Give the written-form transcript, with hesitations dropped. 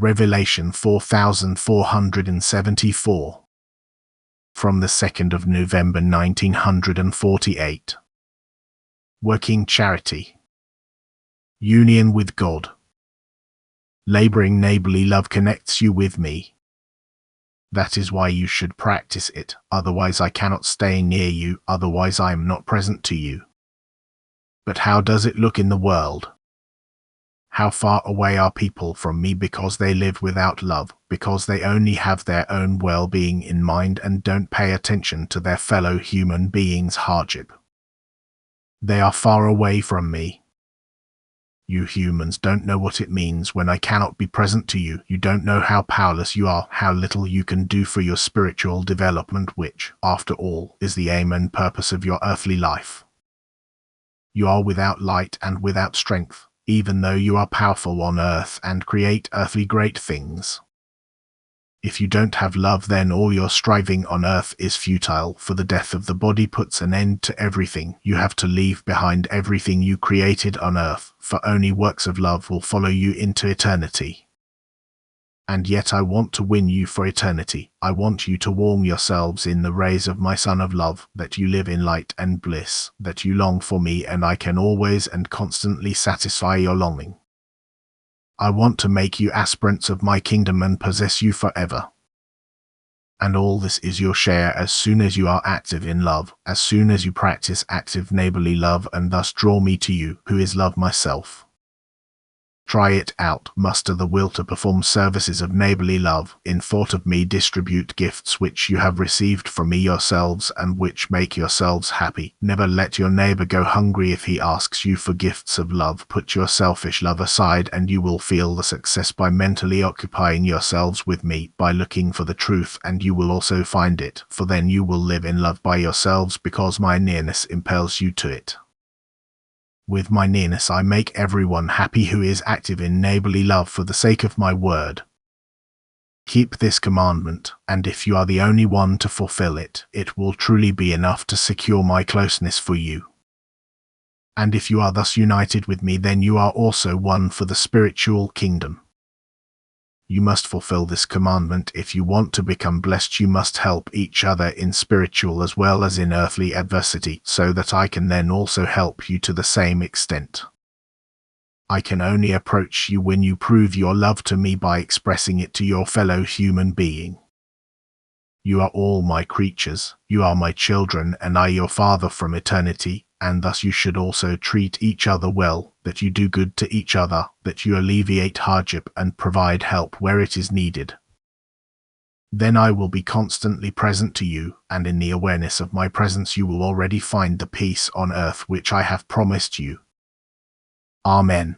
Revelation 4474. From the 2nd of November 1948. Working charity. Union with God. Laboring neighborly love connects you with me. That is why you should practice it, otherwise I cannot stay near you, otherwise I am not present to you. But how does it look in the world? How far away are people from me because they live without love, because they only have their own well-being in mind and don't pay attention to their fellow human beings' hardship. They are far away from me. You humans don't know what it means when I cannot be present to you. You don't know how powerless you are, how little you can do for your spiritual development, which, after all, is the aim and purpose of your earthly life. You are without light and without strength, even though you are powerful on earth and create earthly great things. If you don't have love, then all your striving on earth is futile, for the death of the body puts an end to everything. You have to leave behind everything you created on earth, for only works of love will follow you into eternity. And yet I want to win you for eternity. I want you to warm yourselves in the rays of my Son of Love, that you live in light and bliss, that you long for me and I can always and constantly satisfy your longing. I want to make you aspirants of my kingdom and possess you forever. And all this is your share as soon as you are active in love, as soon as you practice active neighborly love and thus draw me to you, who is love myself. Try it out, muster the will to perform services of neighborly love, in thought of me distribute gifts which you have received from me yourselves and which make yourselves happy. Never let your neighbor go hungry if he asks you for gifts of love. Put your selfish love aside and you will feel the success by mentally occupying yourselves with me, by looking for the truth, and you will also find it, for then you will live in love by yourselves because my nearness impels you to it. With my nearness I make everyone happy who is active in neighborly love for the sake of my word. Keep this commandment, and if you are the only one to fulfill it, it will truly be enough to secure my closeness for you. And if you are thus united with me, then you are also one for the spiritual kingdom. You must fulfill this commandment if you want to become blessed. You must help each other in spiritual as well as in earthly adversity, so that I can then also help you to the same extent. I can only approach you when you prove your love to me by expressing it to your fellow human being. You are all my creatures, you are my children, and I your Father from eternity, and thus you should also treat each other well, that you do good to each other, that you alleviate hardship and provide help where it is needed. Then I will be constantly present to you, and in the awareness of my presence you will already find the peace on earth which I have promised you. Amen.